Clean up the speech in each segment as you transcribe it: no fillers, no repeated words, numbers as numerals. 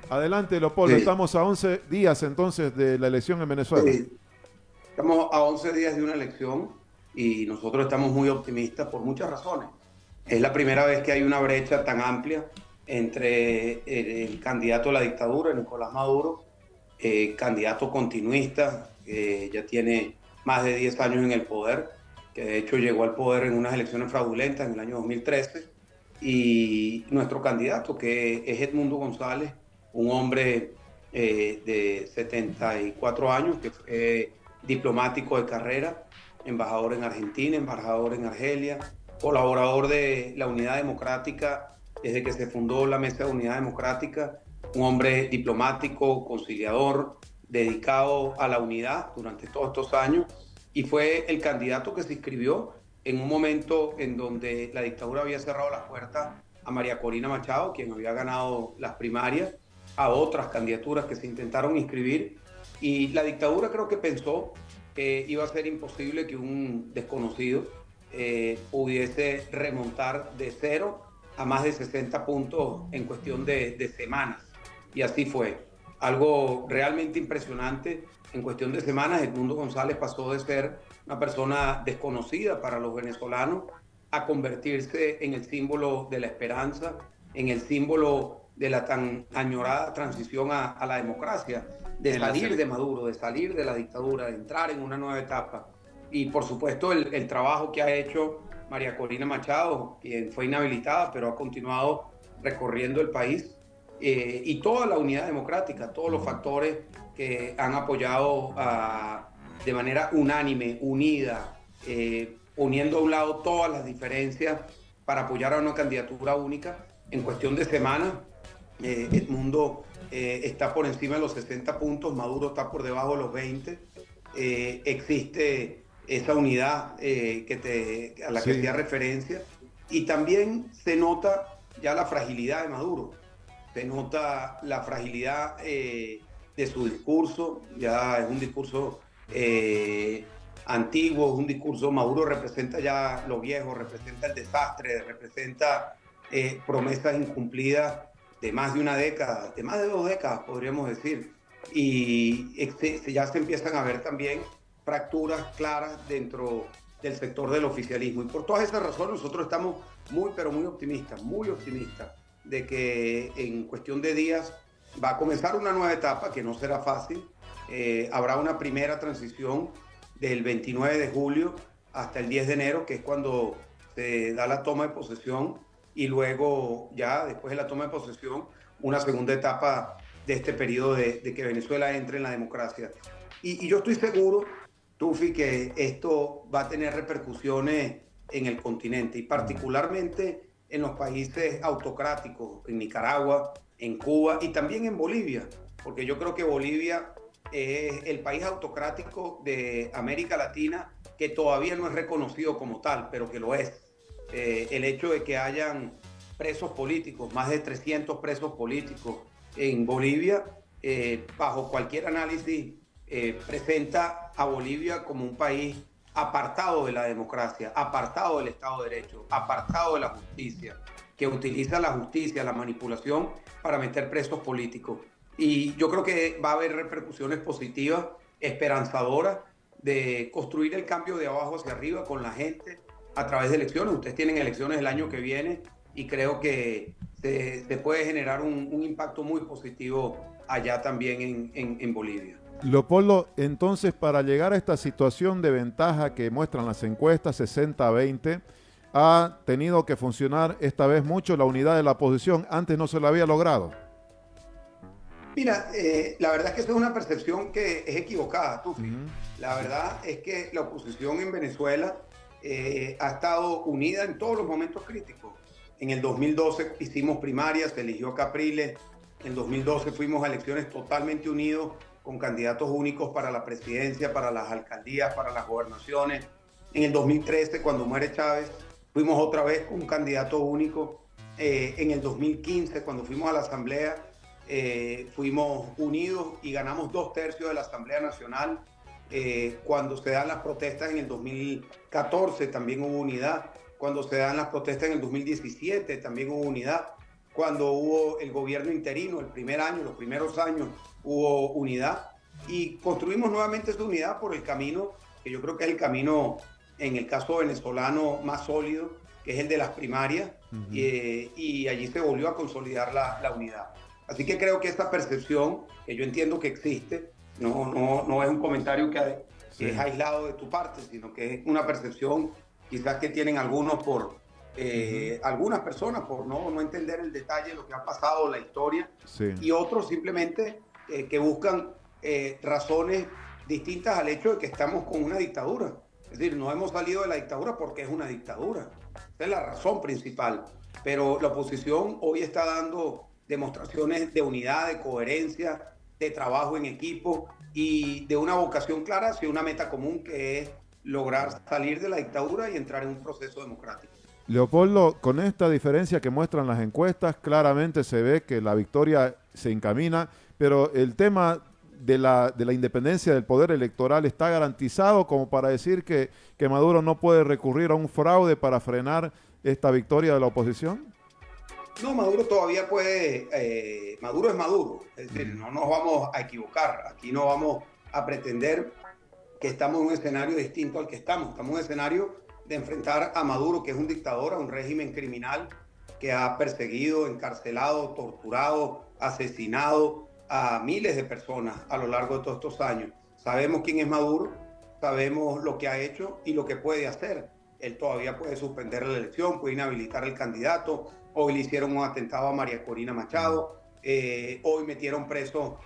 Adelante, Leopoldo. Sí, Estamos a 11 días entonces de la elección en Venezuela. sí. Estamos a 11 días de una elección y nosotros estamos muy optimistas por muchas razones. Es la primera vez que hay una brecha tan amplia entre el candidato a la dictadura, Nicolás Maduro, candidato continuista, que ya tiene más de 10 años en el poder, que de hecho llegó al poder en unas elecciones fraudulentas en el año 2013, y nuestro candidato, que es Edmundo González, un hombre de 74 años, que fue diplomático de carrera, embajador en Argentina, embajador en Argelia, colaborador de la Unidad Democrática desde que se fundó la Mesa de Unidad Democrática, un hombre diplomático, conciliador, dedicado a la unidad durante todos estos años, y fue el candidato que se inscribió en un momento en donde la dictadura había cerrado las puertas a María Corina Machado, quien había ganado las primarias, a otras candidaturas que se intentaron inscribir, y la dictadura creo que pensó que iba a ser imposible que un desconocido pudiese remontar de cero a más de 60 puntos en cuestión de semanas. Y así fue. Algo realmente impresionante. En cuestión de semanas, Edmundo González pasó de ser una persona desconocida para los venezolanos a convertirse en el símbolo de la esperanza, en el símbolo de la tan añorada transición a la democracia, de En la salir sele- de Maduro, de salir de la dictadura, de entrar en una nueva etapa. Y por supuesto el trabajo que ha hecho María Corina Machado, quien fue inhabilitada, pero ha continuado recorriendo el país, y toda la unidad democrática, todos los factores que han apoyado de manera unánime, unida, poniendo a un lado todas las diferencias para apoyar a una candidatura única. En cuestión de semanas, Edmundo está por encima de los 60 puntos, Maduro está por debajo de los 20. Existe esa unidad a la que Sí, hacía referencia, y también se nota ya la fragilidad de Maduro, se nota la fragilidad de su discurso, ya es un discurso antiguo, es un discurso, Maduro representa ya lo viejo, representa el desastre, representa promesas incumplidas de más de una década, de más de 2 décadas podríamos decir, y ya se empiezan a ver también fracturas claras dentro del sector del oficialismo. Y por todas esas razones nosotros estamos muy, pero muy optimistas de que en cuestión de días va a comenzar una nueva etapa que no será fácil. Habrá una primera transición del 29 de julio hasta el 10 de enero, que es cuando se da la toma de posesión, y luego ya después de la toma de posesión, una segunda etapa de este periodo de que Venezuela entre en la democracia. Y yo estoy seguro, Tufi, que esto va a tener repercusiones en el continente y particularmente en los países autocráticos, en Nicaragua, en Cuba y también en Bolivia, porque yo creo que Bolivia es el país autocrático de América Latina que todavía no es reconocido como tal, pero que lo es. El hecho de que hayan presos políticos, más de 300 presos políticos en Bolivia, bajo cualquier análisis, presenta a Bolivia como un país apartado de la democracia, apartado del Estado de Derecho, apartado de la justicia, que utiliza la justicia, la manipulación para meter presos políticos. Y yo creo que va a haber repercusiones positivas, esperanzadoras, de construir el cambio de abajo hacia arriba con la gente a través de elecciones. Ustedes tienen elecciones el año que viene y creo que se puede generar un impacto muy positivo allá también en Bolivia. Leopoldo, entonces para llegar a esta situación de ventaja que muestran las encuestas 60-20, ha tenido que funcionar esta vez mucho la unidad de la oposición. Antes no se lo había logrado. Mira, la verdad es que esa es una percepción que es equivocada, Tufi. Ujú. La verdad es que la oposición en Venezuela ha estado unida en todos los momentos críticos. En el 2012 hicimos primarias, se eligió Capriles. En 2012 fuimos a elecciones totalmente unidos con candidatos únicos para la presidencia, para las alcaldías, para las gobernaciones. En el 2013, cuando muere Chávez, fuimos otra vez con un candidato único. En el 2015, cuando fuimos a la asamblea, fuimos unidos y ganamos 2/3 de la Asamblea Nacional. Cuando se dan las protestas en el 2014 también hubo unidad. Cuando se dan las protestas en el 2017 también hubo unidad. cuando hubo el gobierno interino, el primer año, los primeros años, hubo unidad y construimos nuevamente esa unidad por el camino, que yo creo que es el camino, en el caso venezolano, más sólido, que es el de las primarias, y allí se volvió a consolidar la unidad. Así que creo que esta percepción, que yo entiendo que existe, no es un comentario que es aislado de tu parte, sino que es una percepción quizás que tienen algunos algunas personas por no entender el detalle de lo que ha pasado, la historia, y otros simplemente que buscan razones distintas al hecho de que estamos con una dictadura. Es decir, no hemos salido de la dictadura porque es una dictadura. Esa es la razón principal. Pero la oposición hoy está dando demostraciones de unidad, de coherencia, de trabajo en equipo y de una vocación clara hacia una meta común, que es lograr salir de la dictadura y entrar en un proceso democrático. Leopoldo, con esta diferencia que muestran las encuestas, claramente se ve que la victoria se encamina, pero el tema de la independencia del poder electoral está garantizado como para decir que Maduro no puede recurrir a un fraude para frenar esta victoria de la oposición. No, Maduro todavía puede, Maduro es Maduro, es decir, no nos vamos a equivocar, aquí no vamos a pretender que estamos en un escenario distinto al que estamos en un escenario de enfrentar a Maduro, que es un dictador, a un régimen criminal que ha perseguido, encarcelado, torturado, asesinado a miles de personas a lo largo de todos estos años. Sabemos quién es Maduro, sabemos lo que ha hecho y lo que puede hacer. Él todavía puede suspender la elección, puede inhabilitar al candidato. Hoy le hicieron un atentado a María Corina Machado. Hoy metieron preso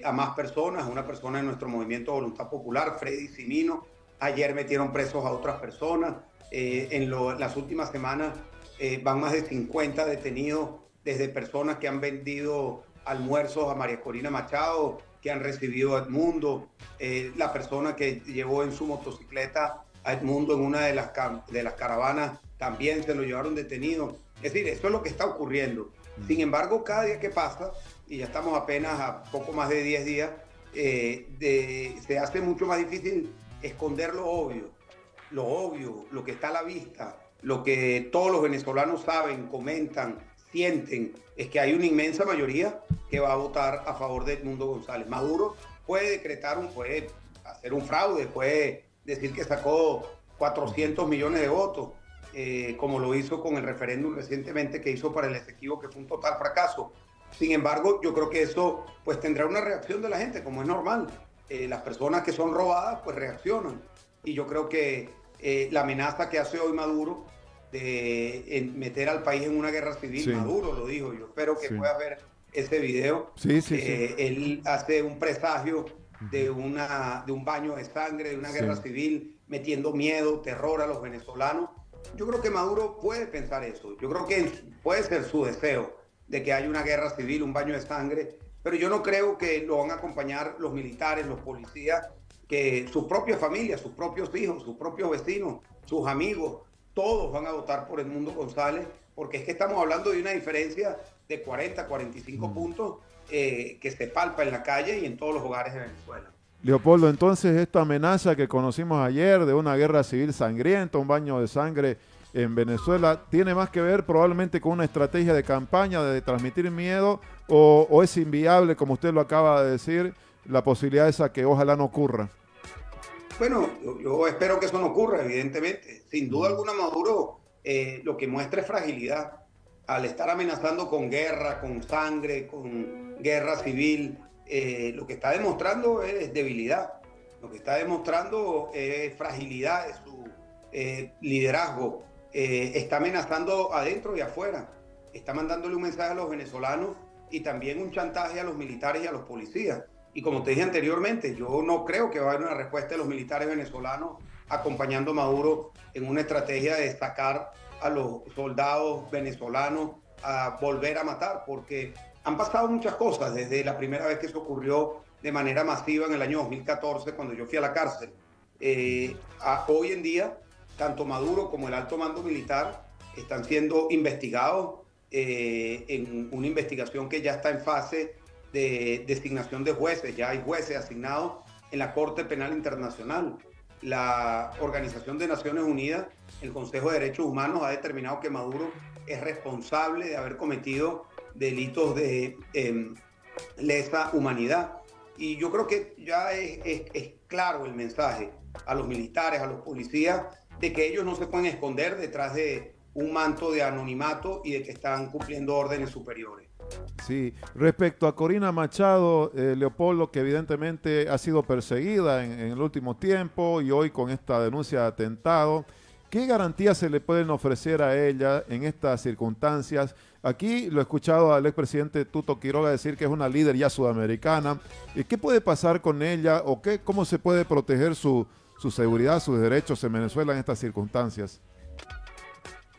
a más personas, a una persona de nuestro movimiento Voluntad Popular, Freddy Simino. Ayer metieron presos a otras personas. Las últimas semanas van más de 50 detenidos, desde personas que han vendido almuerzos a María Corina Machado, que han recibido a Edmundo, la persona que llevó en su motocicleta a Edmundo en una de las caravanas, también se lo llevaron detenido. Es decir, eso es lo que está ocurriendo. Sin embargo, cada día que pasa, y ya estamos apenas a poco más de 10 días, se hace mucho más difícil esconder lo obvio, lo que está a la vista, lo que todos los venezolanos saben, comentan, sienten, es que hay una inmensa mayoría que va a votar a favor de Edmundo González. Maduro puede puede hacer un fraude, puede decir que sacó 400 millones de votos, como lo hizo con el referéndum recientemente que hizo para el Esequibo, que fue un total fracaso. Sin embargo, yo creo que eso pues tendrá una reacción de la gente, como es normal. Las personas que son robadas pues reaccionan. Y yo creo que la amenaza que hace hoy Maduro de meter al país en una guerra civil, Maduro lo dijo, yo espero que pueda ver ese video. Él hace un presagio de un baño de sangre, de una guerra civil, metiendo miedo, terror a los venezolanos. Yo creo que Maduro puede pensar eso. Yo creo que puede ser su deseo de que haya una guerra civil, un baño de sangre, pero yo no creo que lo van a acompañar los militares, los policías, que sus propias familias, sus propios hijos, sus propios vecinos, sus amigos, todos van a votar por Edmundo González, porque es que estamos hablando de una diferencia de 40, 45 puntos que se palpa en la calle y en todos los hogares de Venezuela. Leopoldo, entonces esta amenaza que conocimos ayer de una guerra civil sangrienta, un baño de sangre en Venezuela, ¿tiene más que ver probablemente con una estrategia de campaña de transmitir miedo o es inviable, como usted lo acaba de decir, la posibilidad esa que ojalá no ocurra? Bueno, yo espero que eso no ocurra, evidentemente. Sin duda alguna, Maduro lo que muestra es fragilidad. Al estar amenazando con guerra, con sangre, con guerra civil, lo que está demostrando es debilidad. Lo que está demostrando es fragilidad de su liderazgo. Está amenazando adentro y afuera. Está mandándole un mensaje a los venezolanos y también un chantaje a los militares y a los policías. Y como te dije anteriormente, yo no creo que va a haber una respuesta de los militares venezolanos acompañando a Maduro en una estrategia de sacar a los soldados venezolanos a volver a matar, porque han pasado muchas cosas desde la primera vez que eso ocurrió de manera masiva en el año 2014, cuando yo fui a la cárcel. Hoy en día, tanto Maduro como el alto mando militar están siendo investigados en una investigación que ya está en fase de designación de jueces. Ya hay jueces asignados en la Corte Penal Internacional. La Organización de Naciones Unidas, el Consejo de Derechos Humanos, ha determinado que Maduro es responsable de haber cometido delitos de lesa humanidad. Y yo creo que ya es claro el mensaje a los militares, a los policías, de que ellos no se pueden esconder detrás de un manto de anonimato y de que están cumpliendo órdenes superiores. Sí, respecto a Corina Machado, Leopoldo, que evidentemente ha sido perseguida en el último tiempo y hoy con esta denuncia de atentado, ¿qué garantías se le pueden ofrecer a ella en estas circunstancias? Aquí lo he escuchado al expresidente Tuto Quiroga decir que es una líder ya sudamericana. ¿Y qué puede pasar con ella o cómo se puede proteger su seguridad, sus derechos en Venezuela en estas circunstancias?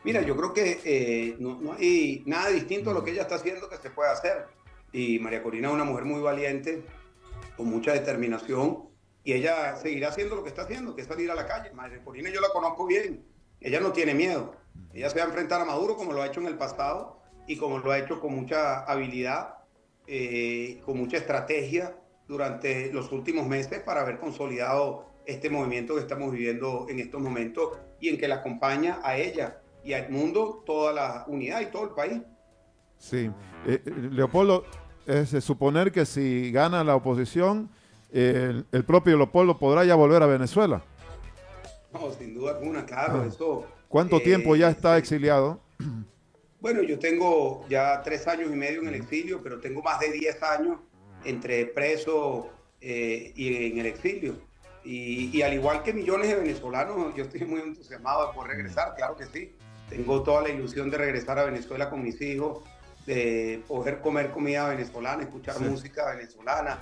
Mira, yo creo que no hay nada distinto a lo que ella está haciendo que se puede hacer. Y María Corina es una mujer muy valiente, con mucha determinación, y ella seguirá haciendo lo que está haciendo, que es salir a la calle. María Corina yo la conozco bien, ella no tiene miedo. Ella se va a enfrentar a Maduro como lo ha hecho en el pasado y como lo ha hecho con mucha habilidad, con mucha estrategia durante los últimos meses para haber consolidado este movimiento que estamos viviendo en estos momentos y en que la acompaña a ella y al mundo toda la unidad y todo el país. Sí, Leopoldo, es de suponer que si gana la oposición, el propio Leopoldo podrá ya volver a Venezuela. No, sin duda alguna, claro, eso. ¿Cuánto tiempo ya está exiliado? Bueno, yo tengo ya 3 años y medio en el exilio, pero tengo más de 10 años entre preso y en el exilio. Y al igual que millones de venezolanos, yo estoy muy entusiasmado de poder regresar, claro que sí. Tengo toda la ilusión de regresar a Venezuela con mis hijos, de poder comer comida venezolana, escuchar música venezolana,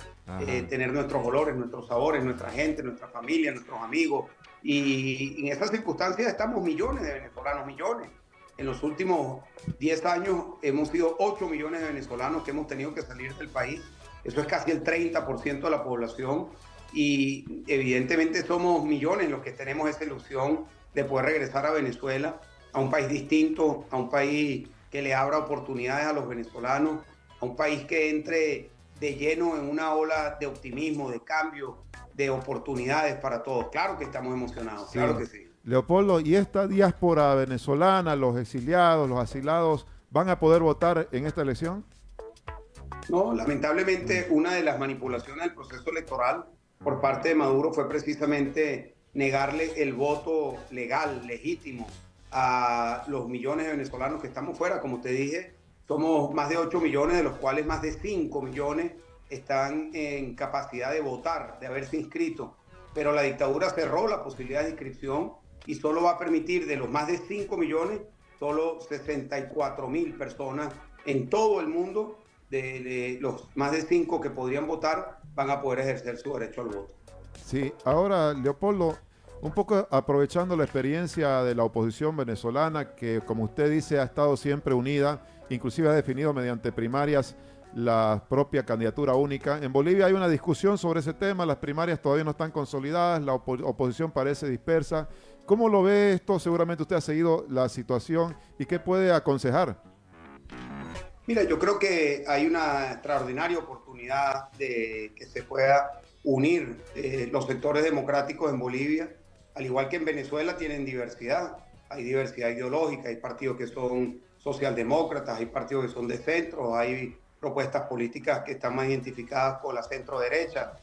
tener nuestros olores, nuestros sabores, nuestra gente, nuestra familia, nuestros amigos. Y en esas circunstancias estamos millones de venezolanos, millones. En los últimos 10 años hemos sido 8 millones de venezolanos que hemos tenido que salir del país. Eso es casi el 30% de la población. Y evidentemente somos millones los que tenemos esa ilusión de poder regresar a Venezuela, a un país distinto, a un país que le abra oportunidades a los venezolanos, a un país que entre de lleno en una ola de optimismo, de cambio, de oportunidades para todos. Claro que estamos emocionados, Sí. claro que sí. Leopoldo, ¿y esta diáspora venezolana, los exiliados, los asilados, van a poder votar en esta elección? No, lamentablemente una de las manipulaciones del proceso electoral por parte de Maduro fue precisamente negarle el voto legal, legítimo, a los millones de venezolanos que estamos fuera. Como te dije, somos más de 8 millones, de los cuales más de 5 millones están en capacidad de votar, de haberse inscrito. Pero la dictadura cerró la posibilidad de inscripción y solo va a permitir de los más de 5 millones, solo 64.000 personas en todo el mundo, de los más de 5 que podrían votar, van a poder ejercer su derecho al voto. Sí, ahora, Leopoldo, un poco aprovechando la experiencia de la oposición venezolana, que como usted dice ha estado siempre unida, inclusive ha definido mediante primarias la propia candidatura única. En Bolivia hay una discusión sobre ese tema, las primarias todavía no están consolidadas, la oposición parece dispersa. ¿Cómo lo ve esto? Seguramente usted ha seguido la situación y ¿qué puede aconsejar? Mira, yo creo que hay una extraordinaria oportunidad de que se pueda unir los sectores democráticos en Bolivia, al igual que en Venezuela tienen diversidad. Hay diversidad ideológica, hay partidos que son socialdemócratas, hay partidos que son de centro, hay propuestas políticas que están más identificadas con la centro derecha,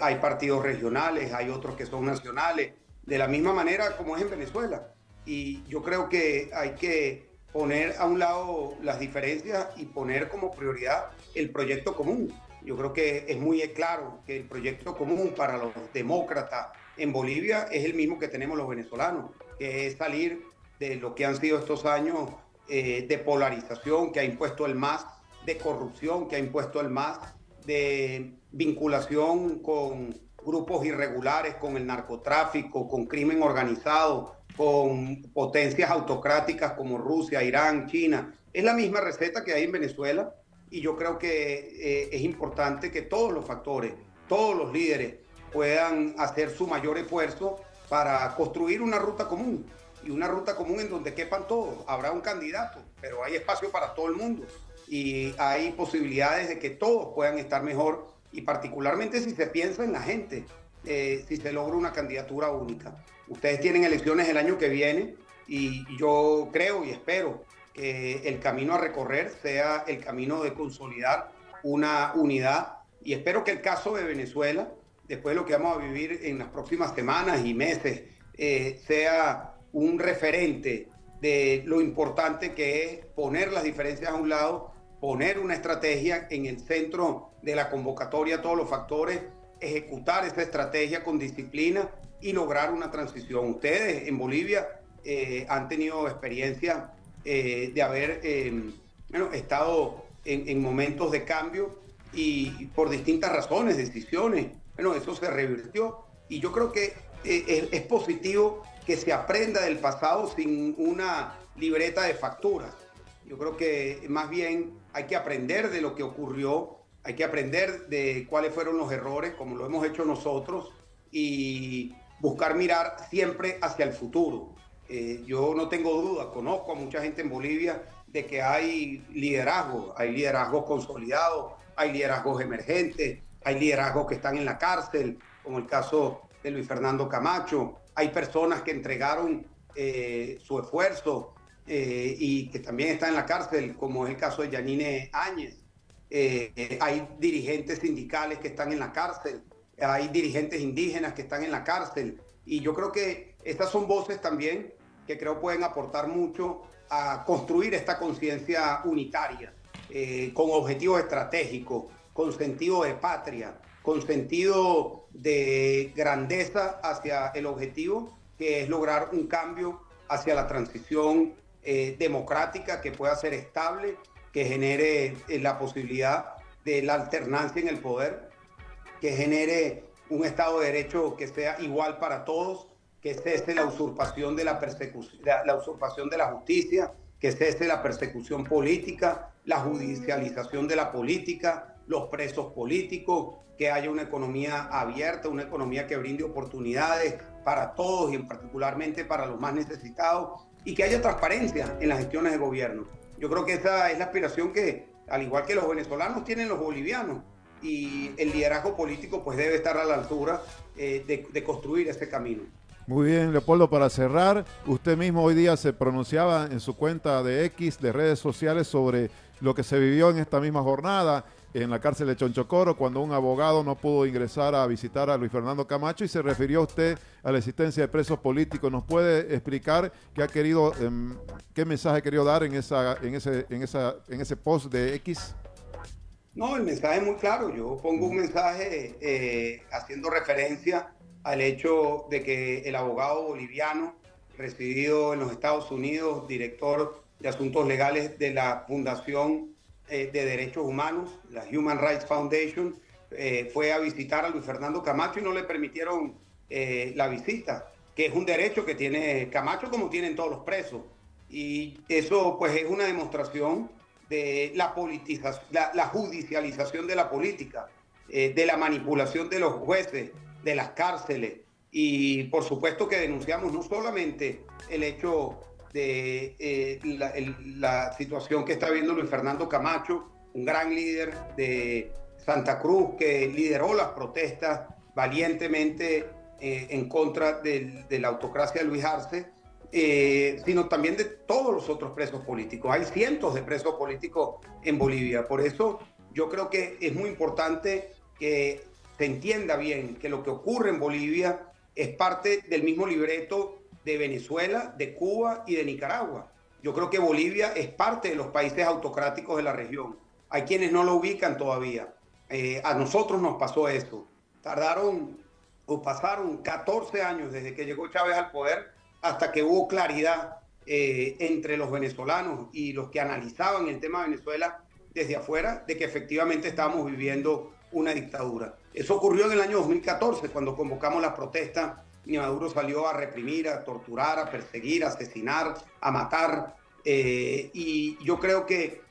hay partidos regionales, hay otros que son nacionales, de la misma manera como es en Venezuela. Y yo creo que hay que poner a un lado las diferencias y poner como prioridad el proyecto común. Yo creo que es muy claro que el proyecto común para los demócratas en Bolivia es el mismo que tenemos los venezolanos, que es salir de lo que han sido estos años de polarización que ha impuesto el MAS, de corrupción que ha impuesto el MAS, de vinculación con grupos irregulares, con el narcotráfico, con crimen organizado, con potencias autocráticas como Rusia, Irán, China. Es la misma receta que hay en Venezuela y yo creo que es importante que todos los factores, todos los líderes puedan hacer su mayor esfuerzo para construir una ruta común y una ruta común en donde quepan todos. Habrá un candidato, pero hay espacio para todo el mundo y hay posibilidades de que todos puedan estar mejor y particularmente si se piensa en la gente, si se logra una candidatura única. Ustedes tienen elecciones el año que viene y yo creo y espero que el camino a recorrer sea el camino de consolidar una unidad, y espero que el caso de Venezuela, después de lo que vamos a vivir en las próximas semanas y meses, sea un referente de lo importante que es poner las diferencias a un lado, poner una estrategia en el centro de la convocatoria, todos los factores, ejecutar esa estrategia con disciplina y lograr una transición. Ustedes en Bolivia han tenido experiencia de haber estado en momentos de cambio y por distintas razones, decisiones, eso se revirtió, y yo creo que es positivo que se aprenda del pasado sin una libreta de facturas. Yo creo que más bien hay que aprender de lo que ocurrió, hay que aprender de cuáles fueron los errores, como lo hemos hecho nosotros, y buscar mirar siempre hacia el futuro. Yo no tengo duda, conozco a mucha gente en Bolivia de que hay liderazgos consolidados, hay liderazgos emergentes, hay liderazgos que están en la cárcel, como el caso de Luis Fernando Camacho. Hay personas que entregaron su esfuerzo y que también están en la cárcel, como es el caso de Yanine Áñez. Hay dirigentes sindicales que están en la cárcel, hay dirigentes indígenas que están en la cárcel, y yo creo que estas son voces también que creo pueden aportar mucho a construir esta conciencia unitaria, con objetivos estratégicos, con sentido de patria, con sentido de grandeza hacia el objetivo, que es lograr un cambio hacia la transición democrática que pueda ser estable, que genere la posibilidad de la alternancia en el poder, que genere un Estado de Derecho que sea igual para todos, que cese la usurpación de la persecución, la usurpación de la justicia, que cese la persecución política, la judicialización de la política, los presos políticos, que haya una economía abierta, una economía que brinde oportunidades para todos y particularmente para los más necesitados, y que haya transparencia en las gestiones de gobierno. Yo creo que esa es la aspiración que, al igual que los venezolanos, tienen los bolivianos, y el liderazgo político pues debe estar a la altura de construir ese camino. Muy bien, Leopoldo, para cerrar, usted mismo hoy día se pronunciaba en su cuenta de X, de redes sociales, sobre lo que se vivió en esta misma jornada en la cárcel de Chonchocoro, cuando un abogado no pudo ingresar a visitar a Luis Fernando Camacho, y se refirió usted a la existencia de presos políticos. ¿Nos puede explicar qué mensaje querido dar en ese post de X? No, el mensaje es muy claro. Yo pongo un mensaje haciendo referencia al hecho de que el abogado boliviano, residido en los Estados Unidos, director de asuntos legales de la Fundación de Derechos Humanos, la Human Rights Foundation, fue a visitar a Luis Fernando Camacho y no le permitieron la visita, que es un derecho que tiene Camacho como tienen todos los presos. Y eso pues es una demostración de la politización, la judicialización de la política, de la manipulación de los jueces, de las cárceles, y por supuesto que denunciamos no solamente el hecho de la situación que está viviendo Luis Fernando Camacho, un gran líder de Santa Cruz que lideró las protestas valientemente en contra de la autocracia de Luis Arce, sino también de todos los otros presos políticos. Hay cientos de presos políticos en Bolivia. Por eso yo creo que es muy importante que se entienda bien que lo que ocurre en Bolivia es parte del mismo libreto de Venezuela, de Cuba y de Nicaragua. Yo creo que Bolivia es parte de los países autocráticos de la región. Hay quienes no lo ubican todavía. A nosotros nos pasó eso. Pasaron 14 años desde que llegó Chávez al poder hasta que hubo claridad entre los venezolanos y los que analizaban el tema de Venezuela desde afuera, de que efectivamente estábamos viviendo una dictadura. Eso ocurrió en el año 2014, cuando convocamos las protestas y Maduro salió a reprimir, a torturar, a perseguir, a asesinar, a matar. Y yo creo que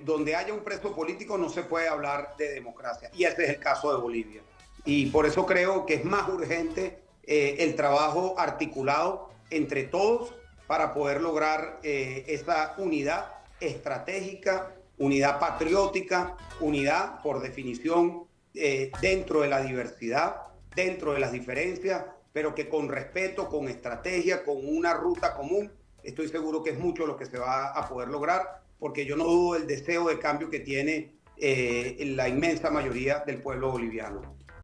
donde haya un preso político no se puede hablar de democracia. Y ese es el caso de Bolivia. Y por eso creo que es más urgente el trabajo articulado entre todos para poder lograr esa unidad estratégica, unidad patriótica, unidad por definición dentro de la diversidad, dentro de las diferencias, pero que con respeto, con estrategia, con una ruta común, estoy seguro que es mucho lo que se va a poder lograr, porque yo no dudo del deseo de cambio que tiene la inmensa mayoría del pueblo boliviano.